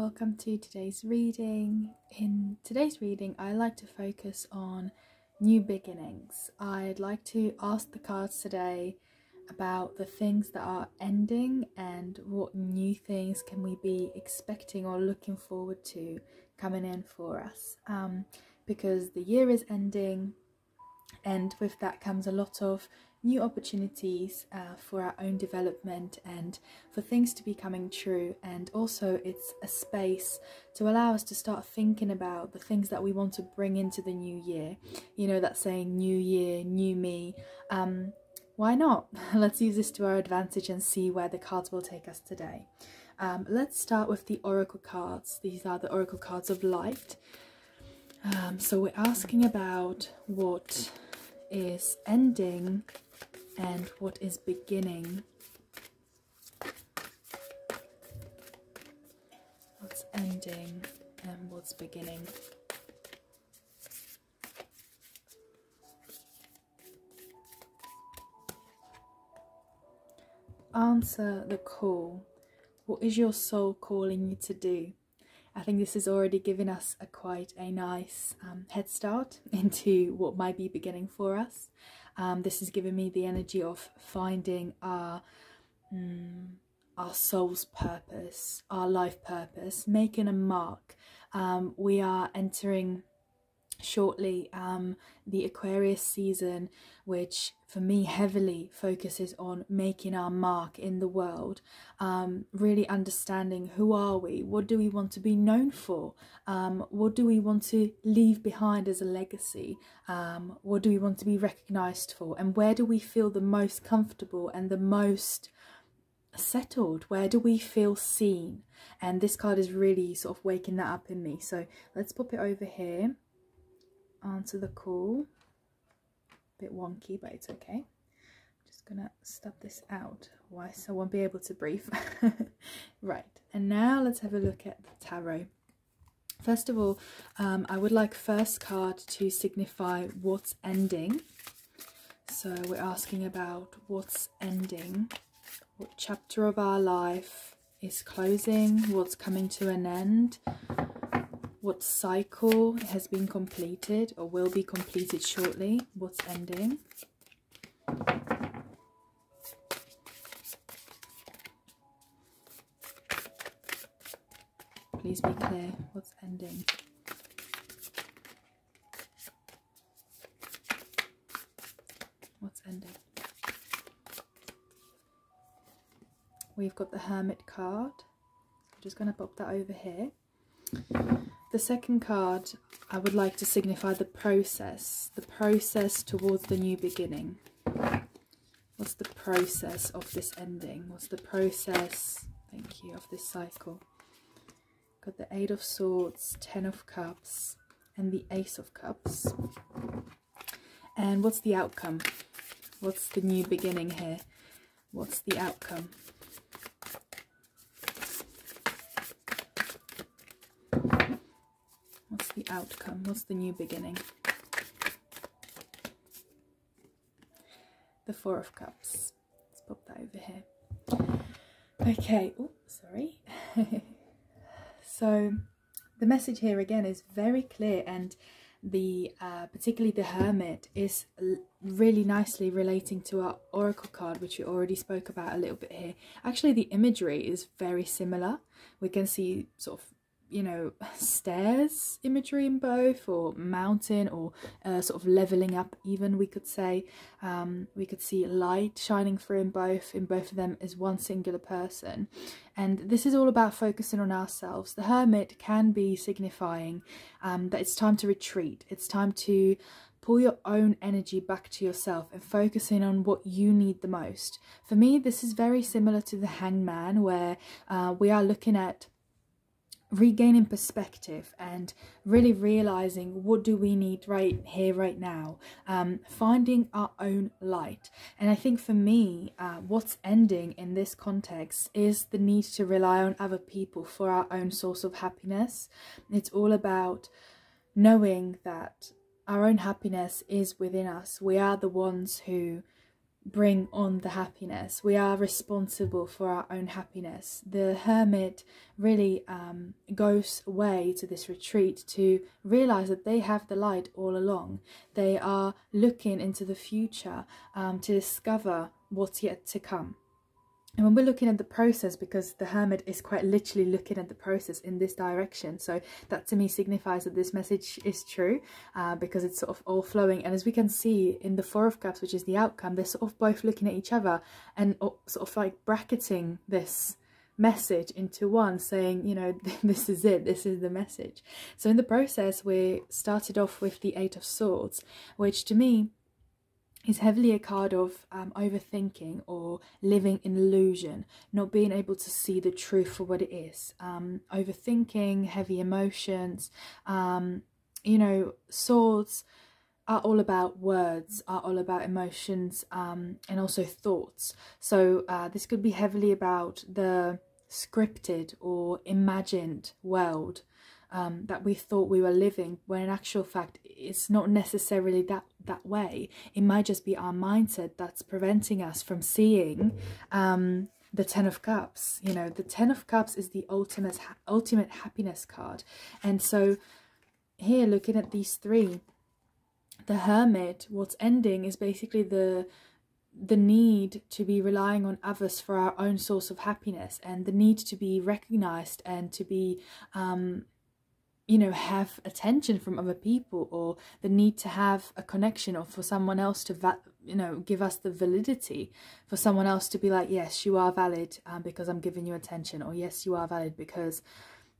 welcome to today's reading. In today's reading, I like to focus on new beginnings. I'd like to ask the cards today about the things that are ending and what new things can we be expecting or looking forward to coming in for us. Because the year is ending, and with that comes a lot of new opportunities for our own development and for things to be coming true. And also it's a space to allow us to start thinking about the things that we want to bring into the new year. You know that saying, new year, new me. Why not? Let's use this to our advantage and see where the cards will take us today. Let's start with the oracle cards. These are the oracle cards of light. So we're asking about what is ending and what is beginning. What's ending and what's beginning. Answer the call. What is your soul calling you to do? I think this has already given us quite a nice head start into what might be beginning for us. This has given me the energy of finding our soul's purpose, our life purpose, making a mark. We are entering shortly the Aquarius season, which for me heavily focuses on making our mark in the world, really understanding who are we, what do we want to be known for, what do we want to leave behind as a legacy, what do we want to be recognized for, and where do we feel the most comfortable and the most settled, where do we feel seen. And this card is really sort of waking that up in me. So let's pop it over here. Answer the call. Bit wonky, but it's okay. Just gonna stub this out, so I won't be able to breathe. Right, and now let's have a look at the tarot. First of all, I would like first card to signify what's ending. So we're asking about what's ending, what chapter of our life is closing, what's coming to an end, what cycle has been completed or will be completed shortly, what's ending. Please be clear, what's ending. What's ending. We've got the Hermit card. I'm just going to pop that over here. The second card, I would like to signify the process towards the new beginning. What's the process of this ending? What's the process, thank you, of this cycle? Got the Eight of Swords, Ten of Cups, and the Ace of Cups. And what's the outcome? What's the new beginning here? What's the outcome? What's the outcome? What's the new beginning? The Four of Cups. Let's pop that over here. Okay, oh, sorry. So the message here again is very clear, and the particularly the Hermit is really nicely relating to our oracle card, which we already spoke about a little bit here. Actually, the imagery is very similar. We can see sort of, you know, stairs imagery in both, or mountain, or sort of leveling up even, we could say. We could see light shining through in both of them as one singular person. And this is all about focusing on ourselves. The Hermit can be signifying that it's time to retreat. It's time to pull your own energy back to yourself and focusing on what you need the most. For me, this is very similar to the Hangman, where we are looking at regaining perspective and really realizing what do we need right here, right now, finding our own light. And I think for me, what's ending in this context is the need to rely on other people for our own source of happiness. It's all about knowing that our own happiness is within us. We are the ones who bring on the happiness. We are responsible for our own happiness. The hermit really goes away to this retreat to realize that they have the light all along. They are looking into the future to discover what's yet to come. And when we're looking at the process, because the hermit is quite literally looking at the process in this direction, so that to me signifies that this message is true, because it's sort of all flowing. And as we can see in the Four of Cups, which is the outcome, they're sort of both looking at each other and sort of like bracketing this message into one, saying, you know, this is it, this is the message. So in the process, we started off with the Eight of Swords, which to me is heavily a card of overthinking or living in illusion, not being able to see the truth for what it is. Overthinking, heavy emotions, you know, swords are all about words, are all about emotions, and also thoughts. So this could be heavily about the scripted or imagined world that we thought we were living, when in actual fact it's not necessarily that way. It might just be our mindset that's preventing us from seeing the Ten of Cups. You know, the Ten of Cups is the ultimate happiness card. And so here, looking at these three, the Hermit, what's ending is basically the need to be relying on others for our own source of happiness, and the need to be recognized and to be you know, have attention from other people, or the need to have a connection, or for someone else to you know, give us the validity, for someone else to be like, yes, you are valid because I'm giving you attention, or yes, you are valid because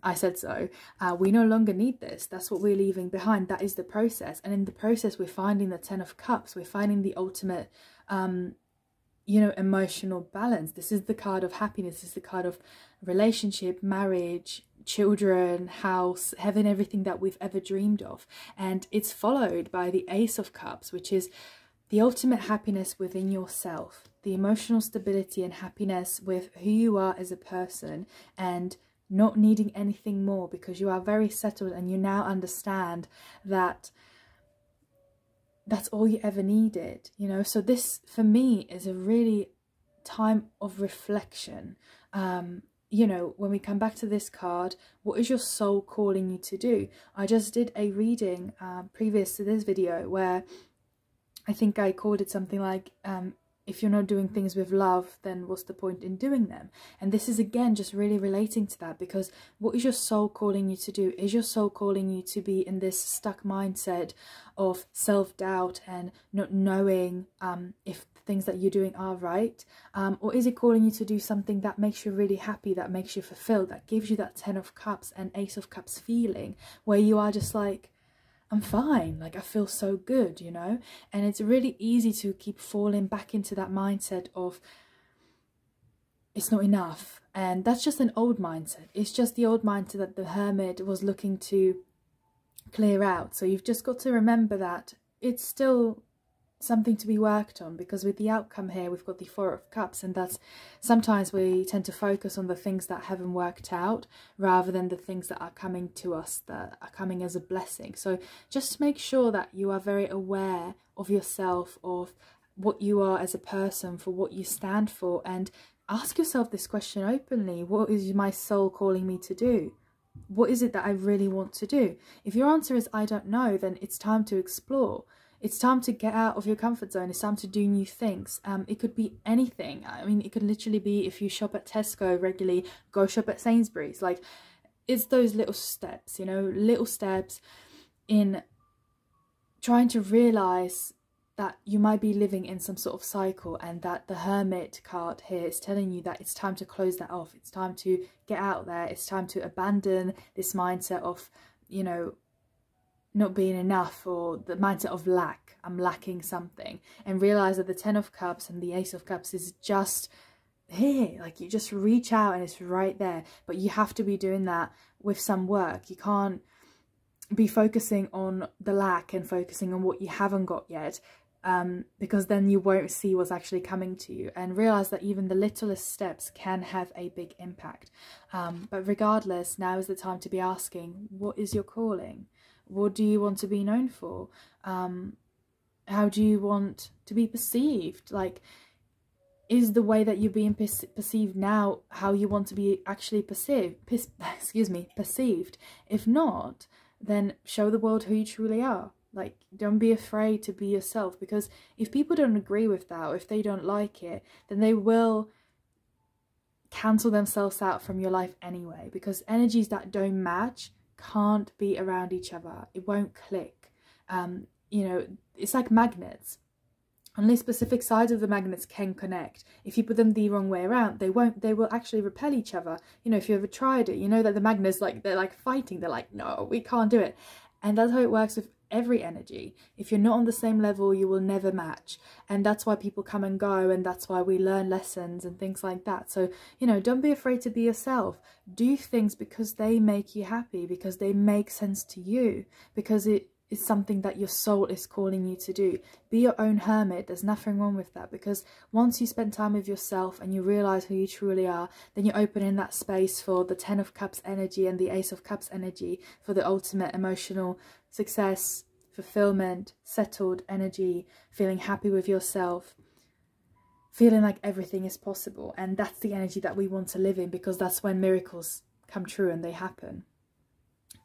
I said so. We no longer need this. That's what we're leaving behind. That is the process. And in the process, we're finding the Ten of Cups. We're finding the ultimate you know, emotional balance. This is the card of happiness. This is the card of relationship, marriage, children, house, heaven, everything that we've ever dreamed of. And it's followed by the Ace of Cups, which is the ultimate happiness within yourself, the emotional stability and happiness with who you are as a person, and not needing anything more, because you are very settled and you now understand that that's all you ever needed, you know. So this for me is a really time of reflection. You know, when we come back to this card, what is your soul calling you to do? I just did a reading previous to this video where I think I called it something like, if you're not doing things with love, then what's the point in doing them? And this is again just really relating to that, because what is your soul calling you to do? Is your soul calling you to be in this stuck mindset of self-doubt and not knowing if the things that you're doing are right? Or is it calling you to do something that makes you really happy, that makes you fulfilled, that gives you that Ten of Cups and Ace of Cups feeling, where you are just like, I'm fine, like I feel so good, you know? And it's really easy to keep falling back into that mindset of it's not enough. And that's just an old mindset. It's just the old mindset that the Hermit was looking to clear out. So you've just got to remember that it's still something to be worked on, because with the outcome here we've got the Four of Cups, and that's sometimes we tend to focus on the things that haven't worked out rather than the things that are coming to us, that are coming as a blessing. So just make sure that you are very aware of yourself, of what you are as a person, for what you stand for, and ask yourself this question openly: what is my soul calling me to do? What is it that I really want to do? If your answer is I don't know, then it's time to explore. It's time to get out of your comfort zone. It's time to do new things. It could be anything. I mean, it could literally be, if you shop at Tesco regularly, go shop at Sainsbury's. Like, it's those little steps, you know, little steps in trying to realize that you might be living in some sort of cycle, and that the Hermit card here is telling you that it's time to close that off. It's time to get out there. It's time to abandon this mindset of, you know, not being enough, or the mindset of lack. I'm lacking something, and realize that the Ten of Cups and the Ace of Cups is just here. Like, you just reach out and it's right there, but you have to be doing that with some work. You can't be focusing on the lack and focusing on what you haven't got yet, because then you won't see what's actually coming to you, and realize that even the littlest steps can have a big impact. But regardless, now is the time to be asking, what is your calling? What do you want to be known for? How do you want to be perceived? Like, is the way that you're being perceived now how you want to be actually perceived? If not, then show the world who you truly are. Like, don't be afraid to be yourself, because if people don't agree with that, or if they don't like it, then they will cancel themselves out from your life anyway, because energies that don't match can't be around each other. It won't click. You know, it's like magnets. Only specific sides of the magnets can connect. If you put them the wrong way around, they will actually repel each other. You know, if you ever tried it, you know that the magnets, like, they're like fighting. They're like, no, we can't do it. And that's how it works with every energy. If you're not on the same level, you will never match. And that's why people come and go, and that's why we learn lessons and things like that. So, you know, don't be afraid to be yourself. Do things because they make you happy, because they make sense to you, because it is something that your soul is calling you to do. Be your own hermit. There's nothing wrong with that, because once you spend time with yourself and you realize who you truly are, then you open in that space for the 10 of Cups energy and the Ace of Cups energy, for the ultimate emotional success, fulfillment, settled energy, feeling happy with yourself, feeling like everything is possible. And that's the energy that we want to live in, because that's when miracles come true and they happen.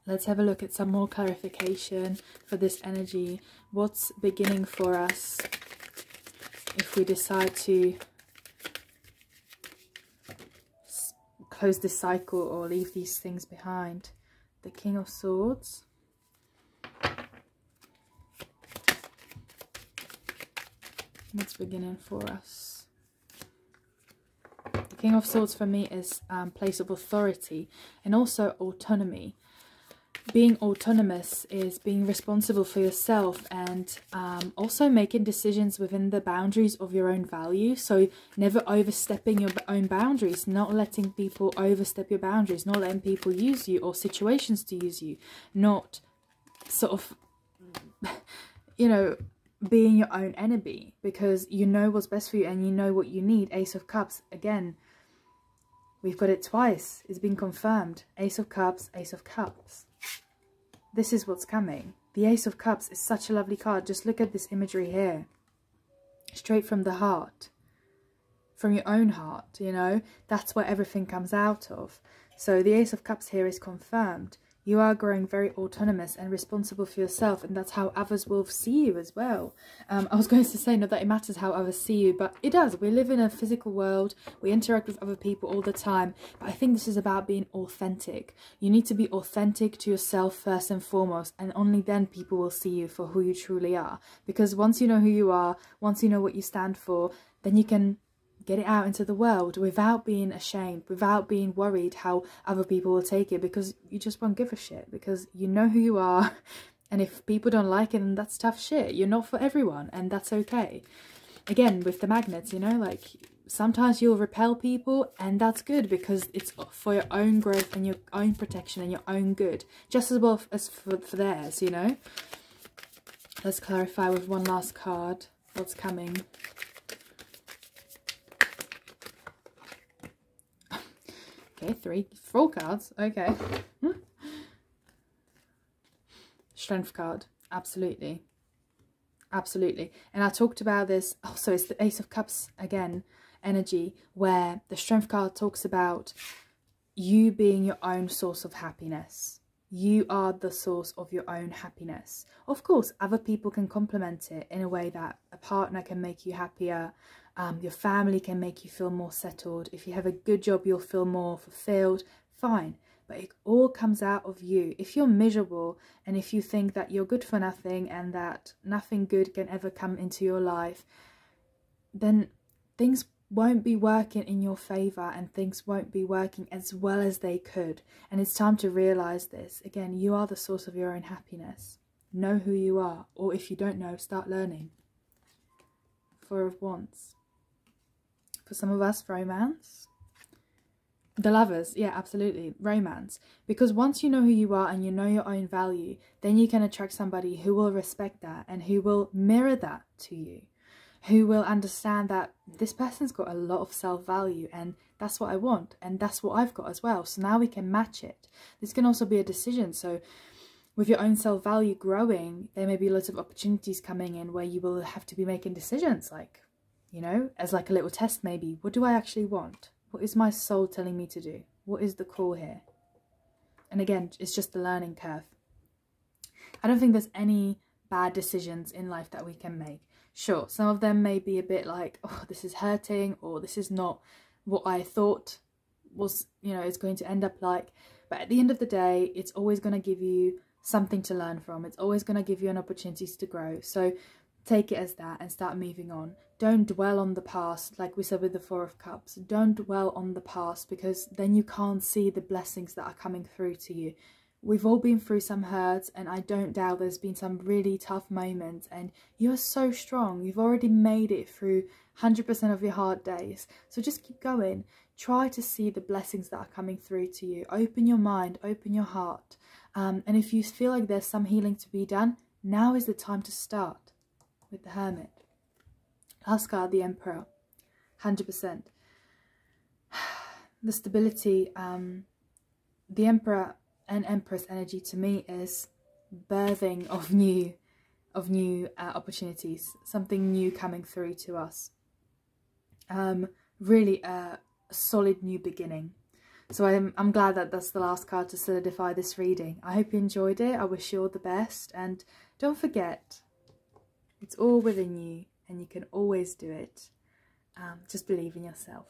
Let's have a look at some more clarification for this energy. What's beginning for us if we decide to close this cycle or leave these things behind? The King of Swords. What's beginning for us? The King of Swords for me is place of authority and also autonomy. Being autonomous is being responsible for yourself, and also making decisions within the boundaries of your own value. So never overstepping your own boundaries, not letting people overstep your boundaries, not letting people use you or situations to use you, not sort of, you know, being your own enemy, because you know what's best for you and you know what you need. Ace of Cups, again, we've got it twice. It's been confirmed. Ace of Cups, Ace of Cups. This is what's coming. The Ace of Cups is such a lovely card. Just look at this imagery here. Straight from the heart. From your own heart, you know. That's where everything comes out of. So the Ace of Cups here is confirmed. You are growing very autonomous and responsible for yourself, and that's how others will see you as well. I was going to say, not that it matters how others see you, but it does. We live in a physical world. We interact with other people all the time. But I think this is about being authentic. You need to be authentic to yourself first and foremost, and only then people will see you for who you truly are. Because once you know who you are, once you know what you stand for, then you can get it out into the world without being ashamed, without being worried how other people will take it, because you just won't give a shit, because you know who you are. And if people don't like it, then that's tough shit. You're not for everyone, and that's okay. Again, with the magnets, you know, like, sometimes you'll repel people, and that's good, because it's for your own growth and your own protection and your own good, just as well as for theirs, you know. Let's clarify with one last card what's coming. Okay, 4 cards. Okay. Strength card. Absolutely. Absolutely. And I talked about this. Also, it's the Ace of Cups again, energy, where the Strength card talks about you being your own source of happiness. You are the source of your own happiness. Of course, other people can complement it in a way that a partner can make you happier. Your family can make you feel more settled. If you have a good job, you'll feel more fulfilled. Fine. But it all comes out of you. If you're miserable and if you think that you're good for nothing and that nothing good can ever come into your life, then things won't be working in your favour, and things won't be working as well as they could. And it's time to realise this. Again, you are the source of your own happiness. Know who you are. Or if you don't know, start learning. 4 of Wands. For some of us, romance. The Lovers, yeah, absolutely, romance. Because once you know who you are and you know your own value, then you can attract somebody who will respect that and who will mirror that to you. Who will understand that this person's got a lot of self-value, and that's what I want, and that's what I've got as well. So now we can match it. This can also be a decision. So with your own self-value growing, there may be lots of opportunities coming in where you will have to be making decisions, like, you know, as like a little test maybe. What do I actually want? What is my soul telling me to do? What is the call here? And again, it's just the learning curve. I don't think there's any bad decisions in life that we can make. Sure, some of them may be a bit like, oh, this is hurting, or this is not what I thought was, you know, it's going to end up like. But at the end of the day, it's always going to give you something to learn from. It's always going to give you an opportunity to grow. So take it as that and start moving on. Don't dwell on the past, like we said with the Four of Cups. Don't dwell on the past, because then you can't see the blessings that are coming through to you. We've all been through some hurts, and I don't doubt there's been some really tough moments, and you're so strong. You've already made it through 100% of your hard days. So just keep going. Try to see the blessings that are coming through to you. Open your mind, open your heart. And if you feel like there's some healing to be done, now is the time to start with the Hermit. Last card, the Emperor, 100%. The stability, the Emperor and Empress energy to me is birthing of new opportunities, something new coming through to us. Really a solid new beginning. So I'm glad that that's the last card to solidify this reading. I hope you enjoyed it. I wish you all the best, and don't forget, it's all within you and you can always do it. Just believe in yourself.